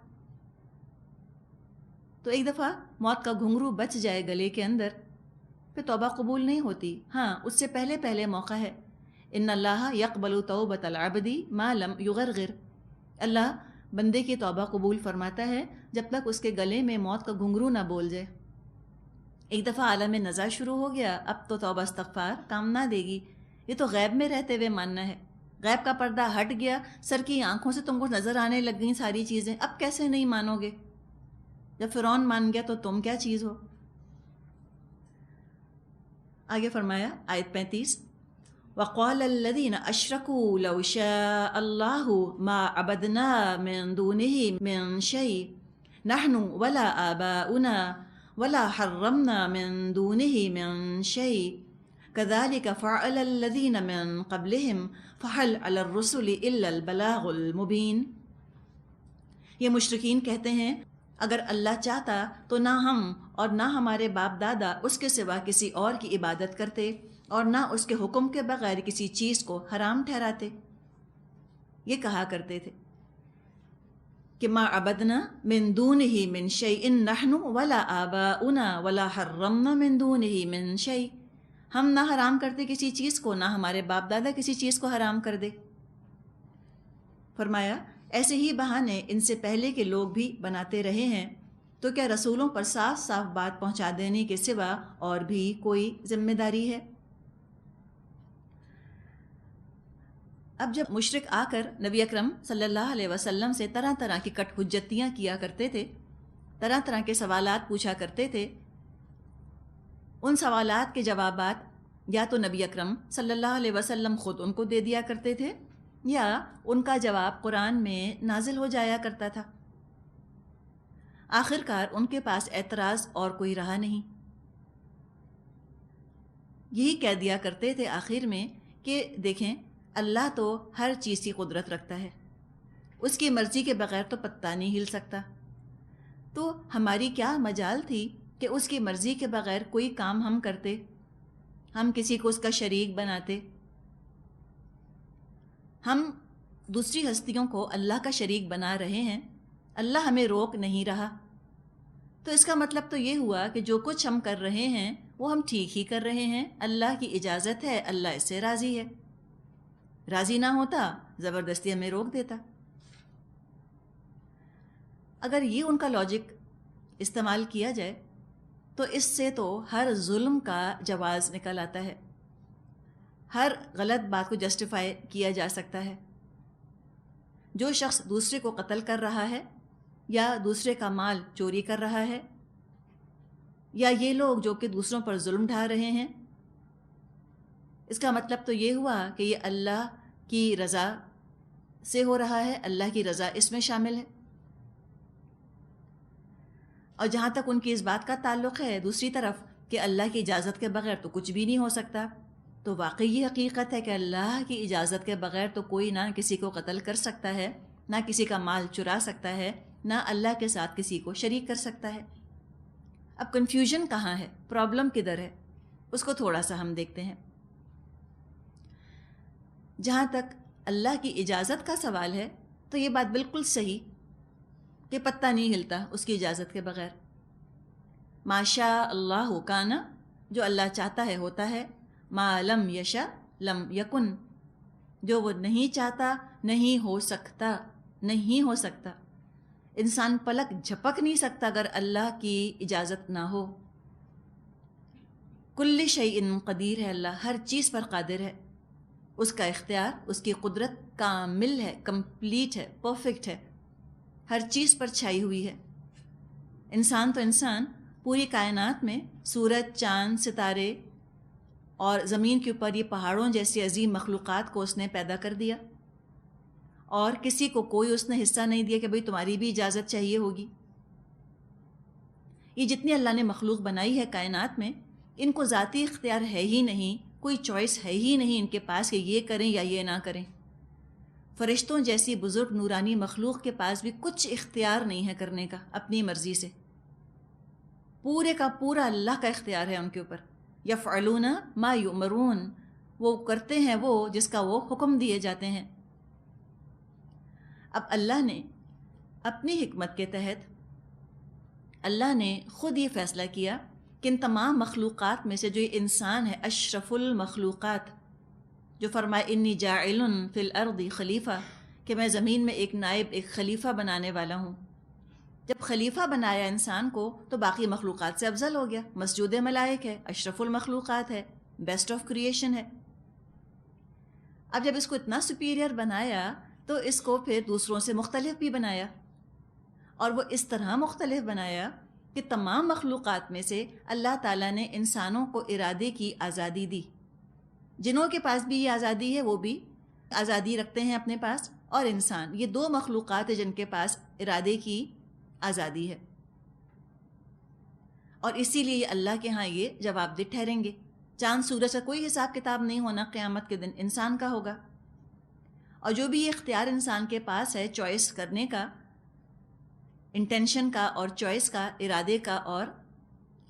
S1: تو ایک دفعہ موت کا گھنگرو بچ جائے گلے کے اندر، پھر توبہ قبول نہیں ہوتی۔ ہاں، اس سے پہلے موقع ہے۔ ان اللہ یقبل توبۃ العبد ما لم یغرغر، اللہ بندے کی توبہ قبول فرماتا ہے جب تک اس کے گلے میں موت کا گھنگرو نہ بول جائے۔ ایک دفعہ عالم نزا شروع ہو گیا، اب تو توبہ استغفار کام نہ دے گی۔ یہ تو غیب میں رہتے ہوئے ماننا ہے، غیب کا پردہ ہٹ گیا، سر کی آنکھوں سے تم کو نظر آنے لگ گئیں ساری چیزیں، اب کیسے نہیں مانو گے؟ جب فرعون مان گیا تو تم کیا چیز ہو؟ آگے فرمایا آیت 35، وَقَالَ الَّذِينَ أَشْرَكُوا لَوْ شَاءَ اللَّهُ مَا عَبَدْنَا مِن دُونِهِ مِن شَيْءٍ نَحْنُ وَلَا آبَاؤُنَا وَلَا حَرَّمْنَا مِن دُونِهِ مِن شَيْءٍ كَذَلِكَ فَعَلَ الَّذِينَ مِن قَبْلِهِمْ فَهَلْ عَلَى الرُّسُلِ إِلَّا الْبَلَاغُ الْمُبِينُ۔ یہ مشرکین کہتے ہیں اگر اللہ چاہتا تو نہ ہم اور نہ ہمارے باپ دادا اس کے سوا کسی اور کی عبادت کرتے، اور نہ اس کے حکم کے بغیر کسی چیز کو حرام ٹھہراتے۔ یہ کہا کرتے تھے کہ ما عبدنا من دونہ من شیء نحن ولا آباؤنا ولا حرمنا من دونہ من شیء، ہم نہ حرام کرتے کسی چیز کو، نہ ہمارے باپ دادا کسی چیز کو حرام کر دے۔ فرمایا ایسے ہی بہانے ان سے پہلے کے لوگ بھی بناتے رہے ہیں، تو کیا رسولوں پر صاف صاف بات پہنچا دینے کے سوا اور بھی کوئی ذمہ داری ہے؟ اب جب مشرک آ کر نبی اکرم صلی اللہ علیہ وسلم سے طرح طرح کی کٹ حجتیاں کیا کرتے تھے، طرح طرح کے سوالات پوچھا کرتے تھے، ان سوالات کے جوابات یا تو نبی اکرم صلی اللہ علیہ وسلم خود ان کو دے دیا کرتے تھے، یا ان کا جواب قرآن میں نازل ہو جایا کرتا تھا۔ آخر کار ان کے پاس اعتراض اور کوئی رہا نہیں، یہی کہہ دیا کرتے تھے آخر میں کہ دیکھیں اللہ تو ہر چیز کی قدرت رکھتا ہے، اس کی مرضی کے بغیر تو پتہ نہیں ہل سکتا، تو ہماری کیا مجال تھی کہ اس کی مرضی کے بغیر کوئی کام ہم کرتے، ہم کسی کو اس کا شریک بناتے، ہم دوسری ہستیوں کو اللہ کا شریک بنا رہے ہیں، اللہ ہمیں روک نہیں رہا، تو اس کا مطلب تو یہ ہوا کہ جو کچھ ہم کر رہے ہیں وہ ہم ٹھیک ہی کر رہے ہیں، اللہ کی اجازت ہے، اللہ اس سے راضی ہے، راضی نہ ہوتا زبردستی ہمیں روک دیتا۔ اگر یہ ان کا لاجک استعمال کیا جائے تو اس سے تو ہر ظلم کا جواز نکل آتا ہے، ہر غلط بات کو جسٹیفائی کیا جا سکتا ہے۔ جو شخص دوسرے کو قتل کر رہا ہے، یا دوسرے کا مال چوری کر رہا ہے، یا یہ لوگ جو کہ دوسروں پر ظلم ڈھا رہے ہیں، اس کا مطلب تو یہ ہوا کہ یہ اللہ کی رضا سے ہو رہا ہے، اللہ کی رضا اس میں شامل ہے۔ اور جہاں تک ان کی اس بات کا تعلق ہے دوسری طرف کہ اللہ کی اجازت کے بغیر تو کچھ بھی نہیں ہو سکتا، تو واقعی یہ حقیقت ہے کہ اللہ کی اجازت کے بغیر تو کوئی نہ کسی کو قتل کر سکتا ہے، نہ کسی کا مال چرا سکتا ہے، نہ اللہ کے ساتھ کسی کو شریک کر سکتا ہے۔ اب کنفیوژن کہاں ہے، پرابلم کدھر ہے، اس کو تھوڑا سا ہم دیکھتے ہیں۔ جہاں تک اللہ کی اجازت کا سوال ہے تو یہ بات بالکل صحیح کہ پتہ نہیں ہلتا اس کی اجازت کے بغیر۔ ما شاء اللہ کان، جو اللہ چاہتا ہے ہوتا ہے، ما لم یشاء لم یکن، جو وہ نہیں چاہتا نہیں ہو سکتا، نہیں ہو سکتا۔ انسان پلک جھپک نہیں سکتا اگر اللہ کی اجازت نہ ہو. کل شیء قدیر ہے اللہ، ہر چیز پر قادر ہے. اس کا اختیار، اس کی قدرت کامل ہے، کمپلیٹ ہے، پرفیکٹ ہے، ہر چیز پر چھائی ہوئی ہے. انسان تو انسان پوری کائنات میں سورج، چاند، ستارے اور زمین کے اوپر یہ پہاڑوں جیسی عظیم مخلوقات کو اس نے پیدا کر دیا، اور کسی کو کوئی اس نے حصہ نہیں دیا کہ بھئی تمہاری بھی اجازت چاہیے ہوگی. یہ جتنی اللہ نے مخلوق بنائی ہے کائنات میں، ان کو ذاتی اختیار ہے ہی نہیں، کوئی چوائس ہے ہی نہیں ان کے پاس کہ یہ کریں یا یہ نہ کریں. فرشتوں جیسی بزرگ نورانی مخلوق کے پاس بھی کچھ اختیار نہیں ہے کرنے کا اپنی مرضی سے. پورے کا پورا اللہ کا اختیار ہے ان کے اوپر. یفعلون ما یؤمرون، وہ کرتے ہیں وہ جس کا وہ حکم دیے جاتے ہیں. اب اللہ نے اپنی حکمت کے تحت اللہ نے خود یہ فیصلہ کیا کہ ان تمام مخلوقات میں سے جو یہ انسان ہے اشرف المخلوقات، جو فرمائے انی جاعل فی الارض خلیفہ، کہ میں زمین میں ایک نائب، ایک خلیفہ بنانے والا ہوں. جب خلیفہ بنایا انسان کو تو باقی مخلوقات سے افضل ہو گیا. مسجود ملائک ہے، اشرف المخلوقات ہے، بیسٹ آف کریشن ہے. اب جب اس کو اتنا سپیریئر بنایا تو اس کو پھر دوسروں سے مختلف بھی بنایا، اور وہ اس طرح مختلف بنایا کہ تمام مخلوقات میں سے اللہ تعالیٰ نے انسانوں کو ارادے کی آزادی دی. جنوں کے پاس بھی یہ آزادی ہے وہ بھی آزادی رکھتے ہیں اپنے پاس، اور انسان، یہ دو مخلوقات ہیں جن کے پاس ارادے کی آزادی ہے، اور اسی لیے اللہ کے ہاں یہ جواب دہ ٹھہریں گے. چاند سورج کا کوئی حساب کتاب نہیں ہونا، قیامت کے دن انسان کا ہوگا. اور جو بھی یہ اختیار انسان کے پاس ہے چوائس کرنے کا، انٹینشن کا اور چوائس کا، ارادے کا اور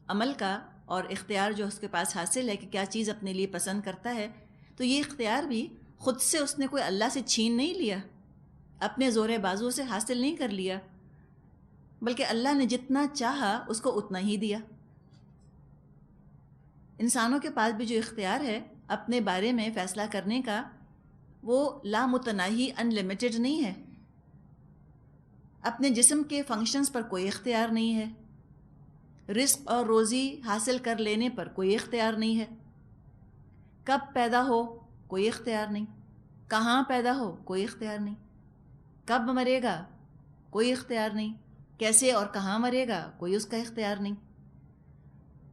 S1: عمل کا، اور اختیار جو اس کے پاس حاصل ہے کہ کیا چیز اپنے لیے پسند کرتا ہے، تو یہ اختیار بھی خود سے اس نے کوئی اللہ سے چھین نہیں لیا، اپنے زور بازو سے حاصل نہیں کر لیا، بلکہ اللہ نے جتنا چاہا اس کو اتنا ہی دیا. انسانوں کے پاس بھی جو اختیار ہے اپنے بارے میں فیصلہ کرنے کا، وہ لامتناہی ان لمیٹڈ نہیں ہے. اپنے جسم کے فنکشنز پر کوئی اختیار نہیں ہے، رزق اور روزی حاصل کر لینے پر کوئی اختیار نہیں ہے، کب پیدا ہو کوئی اختیار نہیں، کہاں پیدا ہو کوئی اختیار نہیں، کب مرے گا کوئی اختیار نہیں، کیسے اور کہاں مرے گا کوئی اس کا اختیار نہیں.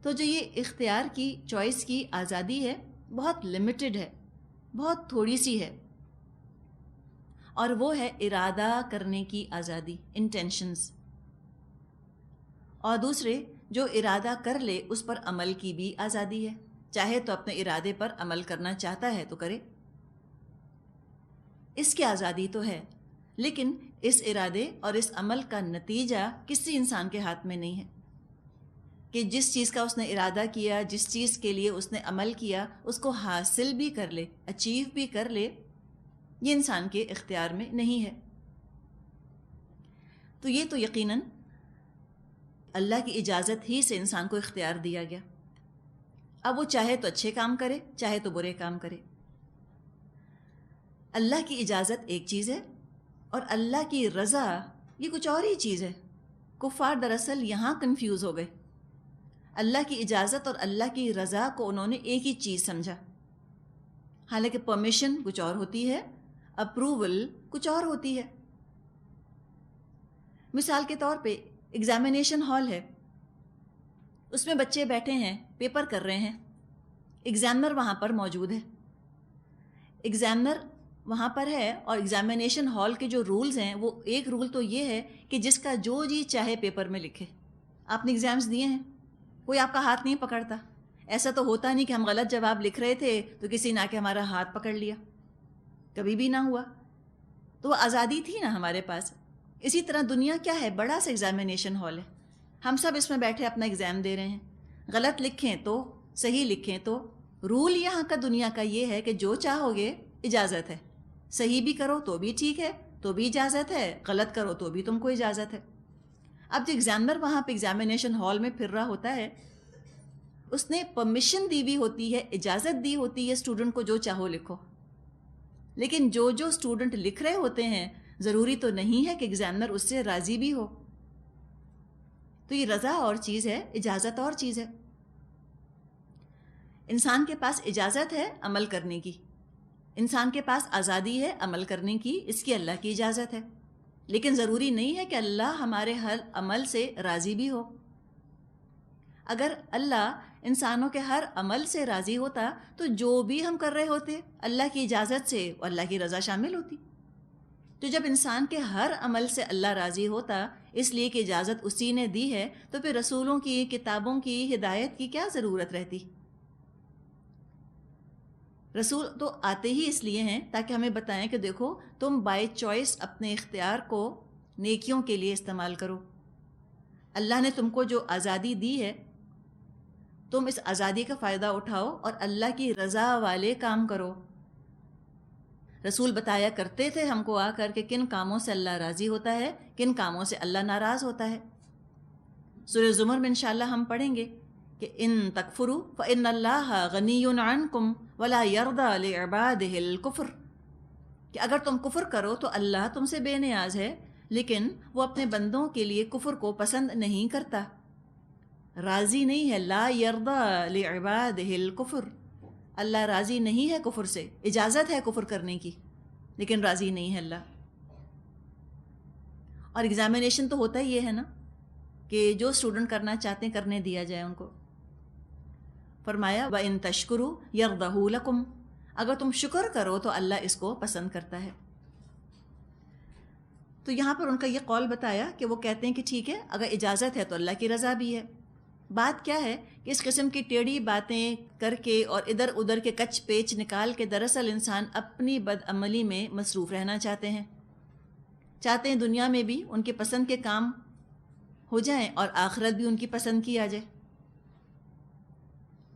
S1: تو جو یہ اختیار کی، چوائس کی آزادی ہے، بہت لمیٹڈ ہے، بہت تھوڑی سی ہے، اور وہ ہے ارادہ کرنے کی آزادی، انٹینشنز. اور دوسرے جو ارادہ کر لے اس پر عمل کی بھی آزادی ہے، چاہے تو اپنے ارادے پر عمل کرنا چاہتا ہے تو کرے، اس کی آزادی تو ہے. لیکن اس ارادے اور اس عمل کا نتیجہ کسی انسان کے ہاتھ میں نہیں ہے کہ جس چیز کا اس نے ارادہ کیا، جس چیز کے لیے اس نے عمل کیا، اس کو حاصل بھی کر لے، اچیو بھی کر لے. یہ انسان کے اختیار میں نہیں ہے. تو یہ تو یقیناً اللہ کی اجازت ہی سے انسان کو اختیار دیا گیا. اب وہ چاہے تو اچھے کام کرے، چاہے تو برے کام کرے. اللہ کی اجازت ایک چیز ہے، اور اللہ کی رضا یہ کچھ اور ہی چیز ہے. کفار دراصل یہاں کنفیوز ہو گئے. اللہ کی اجازت اور اللہ کی رضا کو انہوں نے ایک ہی چیز سمجھا، حالانکہ پرمیشن کچھ اور ہوتی ہے، اپروول کچھ اور ہوتی ہے. مثال کے طور پہ ایگزامینیشن ہال ہے، اس میں بچے بیٹھے ہیں، پیپر کر رہے ہیں، ایگزامنر وہاں پر موجود ہے. ایگزامنر وہاں پر ہے، اور ایگزامینیشن ہال کے جو رولز ہیں، وہ ایک رول تو یہ ہے کہ جس کا جو جی چاہے پیپر میں لکھے. آپ نے ایگزامز دیے ہیں، کوئی آپ کا ہاتھ نہیں پکڑتا. ایسا تو ہوتا نہیں کہ ہم غلط جواب لکھ رہے تھے تو کسی نے آ کے ہمارا ہاتھ پکڑ لیا، کبھی بھی نہ ہوا. تو وہ آزادی تھی نا ہمارے پاس. اسی طرح دنیا کیا ہے، بڑا سا ایگزامینیشن ہال ہے، ہم سب اس میں بیٹھے اپنا ایگزام دے رہے ہیں. غلط لکھیں تو صحیح لکھیں تو رول یہاں کا دنیا کا یہ ہے کہ جو چاہو گے اجازت ہے، صحیح بھی کرو تو بھی ٹھیک ہے تو بھی اجازت ہے، غلط کرو تو بھی تم کو اجازت ہے. اب جو ایگزامنر وہاں پہ ایگزامینیشن ہال میں پھر رہا ہوتا ہے، اس نے پرمیشن دی ہوئی ہوتی ہے، اجازت دی ہوتی ہے اسٹوڈنٹ کو جو چاہو لکھو. لیکن جو اسٹوڈنٹ لکھ رہے ہوتے ہیں ضروری تو نہیں ہے کہ ایگزامنر اس سے راضی بھی ہو. تو یہ رضا اور چیز ہے، اجازت اور چیز ہے. انسان کے پاس اجازت ہے عمل کرنے کی، انسان کے پاس آزادی ہے عمل کرنے کی، اس کی اللہ کی اجازت ہے. لیکن ضروری نہیں ہے کہ اللہ ہمارے ہر عمل سے راضی بھی ہو. اگر اللہ انسانوں کے ہر عمل سے راضی ہوتا تو جو بھی ہم کر رہے ہوتے اللہ کی اجازت سے اللہ کی رضا شامل ہوتی. تو جب انسان کے ہر عمل سے اللہ راضی ہوتا، اس لیے کہ اجازت اسی نے دی ہے، تو پھر رسولوں کی، کتابوں کی، ہدایت کی کیا ضرورت رہتی؟ رسول تو آتے ہی اس لیے ہیں تاکہ ہمیں بتائیں کہ دیکھو تم بائی چوائس اپنے اختیار کو نیکیوں کے لیے استعمال کرو. اللہ نے تم کو جو آزادی دی ہے، تم اس آزادی کا فائدہ اٹھاؤ اور اللہ کی رضا والے کام کرو. رسول بتایا کرتے تھے ہم کو آ کر کہ کن کاموں سے اللہ راضی ہوتا ہے، کن کاموں سے اللہ ناراض ہوتا ہے. سورہ زمر میں انشاءاللہ ہم پڑھیں گے کہ ان تکفروا فإن اللہ غنی عنکم ولا یرضی لعبادہ الکفر، کہ اگر تم کفر کرو تو اللہ تم سے بے نیاز ہے، لیکن وہ اپنے بندوں کے لیے کفر کو پسند نہیں کرتا، راضی نہیں ہے. لا یرضی لعبادہ الکفر، اللہ راضی نہیں ہے کفر سے. اجازت ہے کفر کرنے کی لیکن راضی نہیں ہے اللہ. اور ایگزامینیشن تو ہوتا ہی یہ ہے نا کہ جو اسٹوڈنٹ کرنا چاہتے ہیں کرنے دیا جائے ان کو. فرمایا وَإِن تَشْكُرُوا يَرْضَهُ لَكُمْ، اگر تم شکر کرو تو اللہ اس کو پسند کرتا ہے. تو یہاں پر ان کا یہ قول بتایا کہ وہ کہتے ہیں کہ ٹھیک ہے اگر اجازت ہے تو اللہ کی رضا بھی ہے. بات کیا ہے کہ اس قسم کی ٹیڑھی باتیں کر کے اور ادھر ادھر کے کچ پیچ نکال کے دراصل انسان اپنی بدعملی میں مصروف رہنا چاہتے ہیں. چاہتے ہیں دنیا میں بھی ان کے پسند کے کام ہو جائیں اور آخرت بھی ان کی پسند کی آ جائے،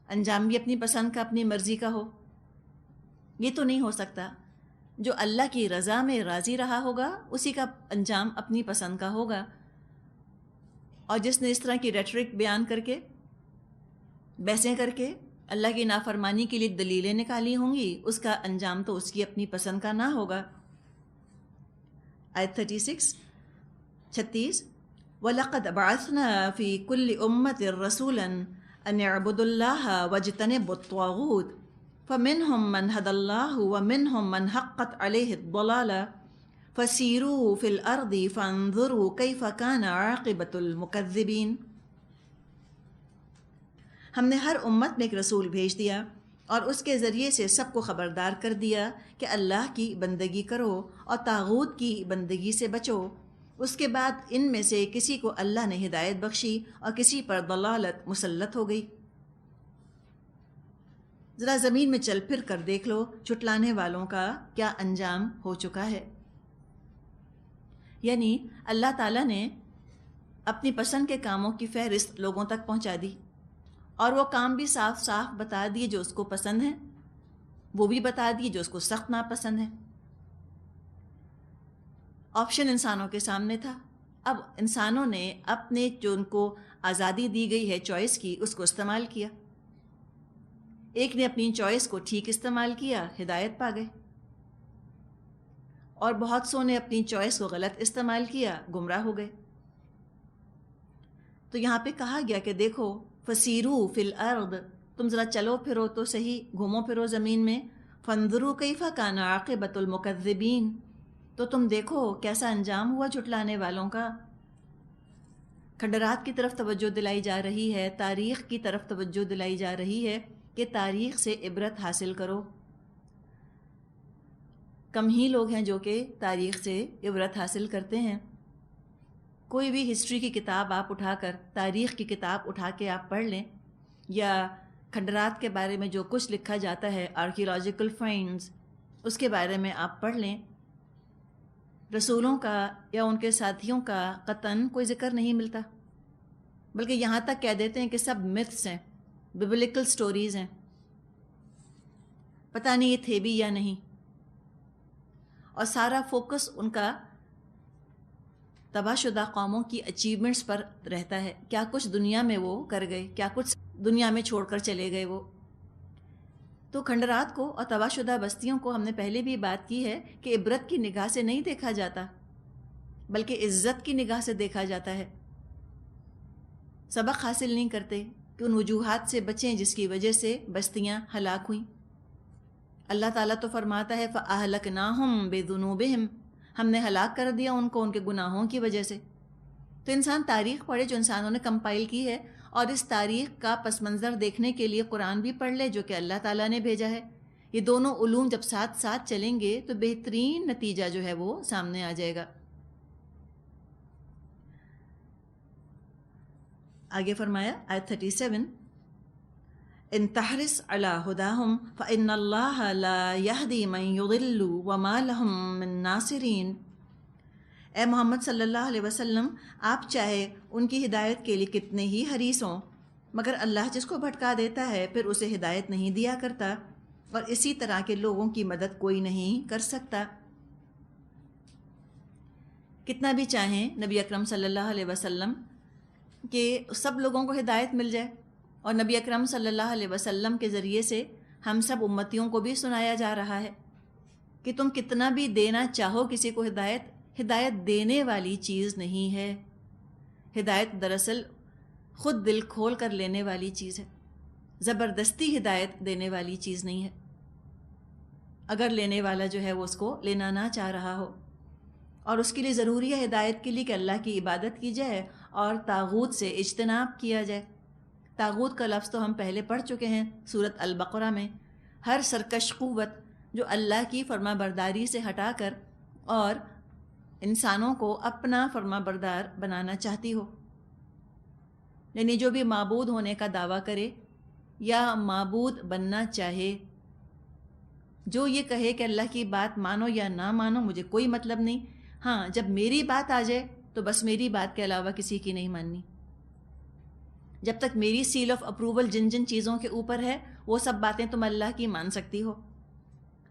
S1: انجام بھی اپنی پسند کا، اپنی مرضی کا ہو. یہ تو نہیں ہو سکتا. جو اللہ کی رضا میں راضی رہا ہوگا اسی کا انجام اپنی پسند کا ہوگا. اور جس نے اس طرح کی ریٹرک بیان کر کے، بحثیں کر کے اللہ کی نافرمانی کے لیے دلیلیں نکالی ہوں گی، اس کا انجام تو اس کی اپنی پسند کا نہ ہوگا. آیت 36 وَلَقَدْ بَعَثْنَا فِي كُلِّ أُمَّةٍ رَسُولًا أَنِ اعْبُدُوا اللَّهَ وَاجْتَنِبُوا الطَّاغُوتَ فَمِنْهُمْ مَنْ هَدَى اللَّهُ وَمِنْهُمْ مَنْ حَقَّتْ عَلَيْهِ الضَّلَالَةُ فَسِيرُوا فِي الْأَرْضِ فَانظُرُوا كَيْفَ كَانَ عَاقِبَةُ الْمُكَذِّبِينَ. ہم نے ہر امت میں ایک رسول بھیج دیا اور اس کے ذریعے سے سب کو خبردار کر دیا کہ اللہ کی بندگی کرو اور طاغوت کی بندگی سے بچو. اس کے بعد ان میں سے کسی کو اللہ نے ہدایت بخشی اور کسی پر ضلالت مسلط ہو گئی. ذرا زمین میں چل پھر کر دیکھ لو جھٹلانے والوں کا کیا انجام ہو چکا ہے. یعنی اللہ تعالیٰ نے اپنی پسند کے کاموں کی فہرست لوگوں تک پہنچا دی اور وہ کام بھی صاف صاف بتا دیے جو اس کو پسند ہیں، وہ بھی بتا دیے جو اس کو سخت ناپسند ہیں. آپشن انسانوں کے سامنے تھا. اب انسانوں نے اپنے جو ان کو آزادی دی گئی ہے چوائس کی، اس کو استعمال کیا. ایک نے اپنی چوائس کو ٹھیک استعمال کیا، ہدایت پا گئے، اور بہت سو نے اپنی چوائس کو غلط استعمال کیا، گمراہ ہو گئے. تو یہاں پہ کہا گیا کہ دیکھو فسیرو فی الارض، تم ذرا چلو پھرو تو صحیح، گھومو پھرو زمین میں. فانظروا کیف کان عاقبۃ المکذبین، تو تم دیکھو کیسا انجام ہوا جھٹلانے والوں کا. کھنڈرات کی طرف توجہ دلائی جا رہی ہے، تاریخ کی طرف توجہ دلائی جا رہی ہے کہ تاریخ سے عبرت حاصل کرو. کم ہی لوگ ہیں جو کہ تاریخ سے عبرت حاصل کرتے ہیں. کوئی بھی ہسٹری کی کتاب آپ اٹھا کر، تاریخ کی کتاب اٹھا کے آپ پڑھ لیں، یا کھنڈرات کے بارے میں جو کچھ لکھا جاتا ہے، آرکیولوجیکل فائنڈز، اس کے بارے میں آپ پڑھ لیں، رسولوں کا یا ان کے ساتھیوں کا قطعاً کوئی ذکر نہیں ملتا، بلکہ یہاں تک کہہ دیتے ہیں کہ سب متھس ہیں، ببلیکل سٹوریز ہیں، پتہ نہیں یہ تھے بھی یا نہیں. اور سارا فوکس ان کا تباہ شدہ قوموں کی اچیومنٹس پر رہتا ہے، کیا کچھ دنیا میں وہ کر گئے، کیا کچھ دنیا میں چھوڑ کر چلے گئے وہ. تو کھنڈرات کو اور تباہ شدہ بستیوں کو ہم نے پہلے بھی بات کی ہے کہ عبرت کی نگاہ سے نہیں دیکھا جاتا، بلکہ عزت کی نگاہ سے دیکھا جاتا ہے۔ سبق حاصل نہیں کرتے کہ ان وجوہات سے بچیں جس کی وجہ سے بستیاں ہلاک ہوئیں۔ اللہ تعالیٰ تو فرماتا ہے فَأَهْلَكْنَاهُمْ بِذُنُوبِهِمْ، ہم نے ہلاک کر دیا ان کو ان کے گناہوں کی وجہ سے۔ تو انسان تاریخ پڑھے جو انسانوں نے کمپائل کی ہے، اور اس تاریخ کا پس منظر دیکھنے کے لیے قرآن بھی پڑھ لے جو کہ اللہ تعالیٰ نے بھیجا ہے۔ یہ دونوں علوم جب ساتھ ساتھ چلیں گے تو بہترین نتیجہ جو ہے وہ سامنے آ جائے گا۔ آگے فرمایا آیت 37، ان تحرص علی ہداہم فإن اللہ لا یہدی من یضل وما لهم من ناصرین۔ اے محمد صلی اللہ علیہ وسلم، آپ چاہے ان کی ہدایت کے لیے کتنے ہی حریص ہوں، مگر اللہ جس کو بھٹکا دیتا ہے پھر اسے ہدایت نہیں دیا کرتا، اور اسی طرح کے لوگوں کی مدد کوئی نہیں کر سکتا۔ کتنا بھی چاہیں نبی اکرم صلی اللہ علیہ وسلم کہ سب لوگوں کو ہدایت مل جائے، اور نبی اکرم صلی اللہ علیہ وسلم کے ذریعے سے ہم سب امتیوں کو بھی سنایا جا رہا ہے کہ تم کتنا بھی دینا چاہو کسی کو ہدایت دینے والی چیز نہیں ہے۔ ہدایت دراصل خود دل کھول کر لینے والی چیز ہے، زبردستی ہدایت دینے والی چیز نہیں ہے، اگر لینے والا جو ہے وہ اس کو لینا نہ چاہ رہا ہو۔ اور اس کے لیے ضروری ہے ہدایت کے لیے کہ اللہ کی عبادت کی جائے اور طاغوت سے اجتناب کیا جائے۔ طاغوت کا لفظ تو ہم پہلے پڑھ چکے ہیں سورۃ البقرہ میں، ہر سرکش قوت جو اللہ کی فرما برداری سے ہٹا کر اور انسانوں کو اپنا فرما بردار بنانا چاہتی ہو، یعنی جو بھی معبود ہونے کا دعویٰ کرے یا معبود بننا چاہے، جو یہ کہے کہ اللہ کی بات مانو یا نہ مانو مجھے کوئی مطلب نہیں، ہاں جب میری بات آ جائے تو بس میری بات کے علاوہ کسی کی نہیں ماننی۔ جب تک میری سیل آف اپروول جن جن چیزوں کے اوپر ہے وہ سب باتیں تم اللہ کی مان سکتی ہو،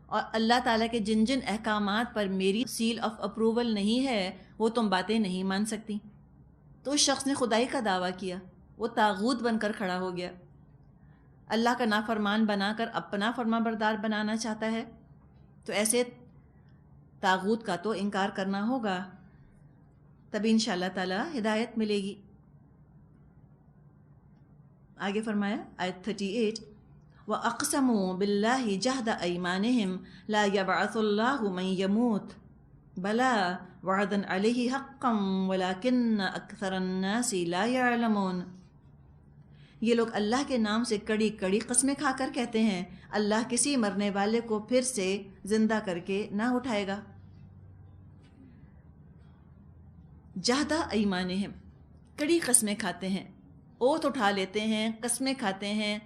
S1: اور اللہ تعالیٰ کے جن جن احکامات پر میری سیل آف اپروول نہیں ہے وہ تم باتیں نہیں مان سکتی۔ تو اس شخص نے خدائی کا دعویٰ کیا، وہ طاغوت بن کر کھڑا ہو گیا، اللہ کا نافرمان بنا کر اپنا فرما بردار بنانا چاہتا ہے، تو ایسے طاغوت کا تو انکار کرنا ہوگا، تبھی انشاءاللہ تعالیٰ ہدایت ملے گی۔ آگے فرمایا آیت 38، وَأَقْسَمُوا بِاللَّهِ جَهْدَ أَيْمَانِهِمْ لَا يَبْعَثُ اللَّهُ مَن يَمُوتُ بَلَىٰ وَعْدًا عَلَيْهِ حَقًّا وَلَٰكِنَّ أَكْثَرَ النَّاسِ لَا يَعْلَمُونَ۔ یہ لوگ اللہ کے نام سے کڑی کڑی قسمیں کھا کر کہتے ہیں اللہ کسی مرنے والے کو پھر سے زندہ کر کے نہ اٹھائے گا۔ جہدہ ایمانہم، کڑی قسمیں کھاتے ہیں، اوتھ اٹھا لیتے ہیں، قسمیں کھاتے ہیں،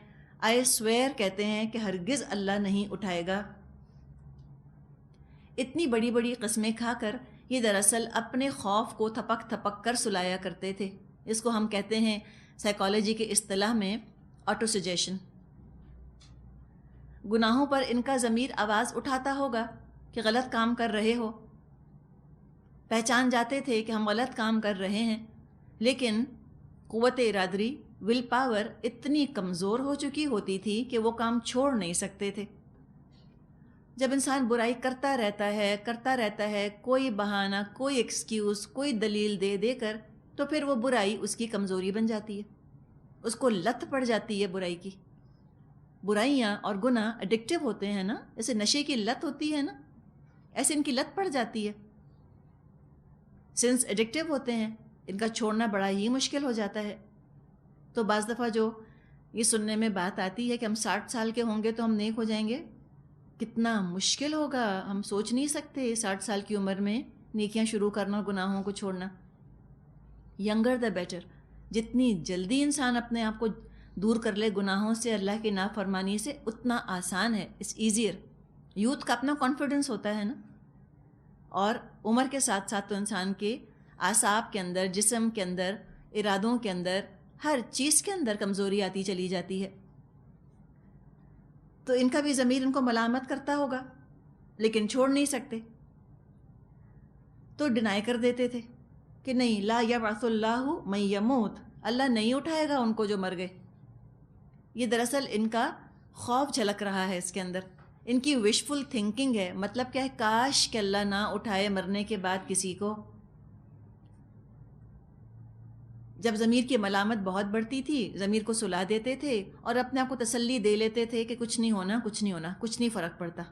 S1: آئی سویئر کہتے ہیں کہ ہرگز اللہ نہیں اٹھائے گا۔ اتنی بڑی بڑی قسمیں کھا کر یہ دراصل اپنے خوف کو تھپک تھپک کر سلایا کرتے تھے۔ اس کو ہم کہتے ہیں سائیکالوجی کے اصطلاح میں آٹو سجیشن۔ گناہوں پر ان کا ضمیر آواز اٹھاتا ہوگا کہ غلط کام کر رہے ہو، پہچان جاتے تھے کہ ہم غلط کام کر رہے ہیں، لیکن قوت ارادی ول پاور اتنی کمزور ہو چکی ہوتی تھی کہ وہ کام چھوڑ نہیں سکتے تھے۔ جب انسان برائی کرتا رہتا ہے کوئی بہانہ، کوئی ایکسکیوز، کوئی دلیل دے دے کر، تو پھر وہ برائی اس کی کمزوری بن جاتی ہے، اس کو لت پڑ جاتی ہے برائی کی۔ برائیاں اور گناہ ایڈکٹیو ہوتے ہیں نا، جیسے نشے کی لت ہوتی ہے نا، ایسے ان کی لت پڑ جاتی ہے۔ سنس ایڈکٹیو ہوتے ہیں، ان کا چھوڑنا بڑا ہی مشکل ہو جاتا ہے۔ تو بعض دفعہ جو یہ سننے میں بات آتی ہے کہ ہم 60 سال کے ہوں گے تو ہم نیک ہو جائیں گے، کتنا مشکل ہوگا، ہم سوچ نہیں سکتے 60 سال کی عمر میں نیکیاں شروع کرنا اور گناہوں کو چھوڑنا۔ ینگر دا بیٹر، جتنی جلدی انسان اپنے آپ کو دور کر لے گناہوں سے، اللہ کی نافرمانی سے، اتنا آسان ہے، اٹس ایزیئر۔ یوتھ کا اپنا کانفیڈنس ہوتا ہے نا، اور عمر کے ساتھ ساتھ تو انسان کے اعصاب کے اندر، جسم کے اندر، ارادوں کے اندر، ہر چیز کے اندر کمزوری آتی چلی جاتی ہے۔ تو ان کا بھی ضمیر ان کو ملامت کرتا ہوگا، لیکن چھوڑ نہیں سکتے، تو ڈینائی کر دیتے تھے کہ نہیں، لا یبعث اللہ من یموت، اللہ نہیں اٹھائے گا ان کو جو مر گئے۔ یہ دراصل ان کا خوف جھلک رہا ہے اس کے اندر. ان کی وشفل تھنکنگ ہے. مطلب کیا ہے؟ کاش کہ اللہ نہ اٹھائے مرنے کے بعد کسی کو. جب ضمیر کی ملامت بہت بڑھتی تھی ضمیر کو سلا دیتے تھے اور اپنے آپ کو تسلی دے لیتے تھے کہ کچھ نہیں ہونا، کچھ نہیں ہونا، کچھ نہیں فرق پڑتا.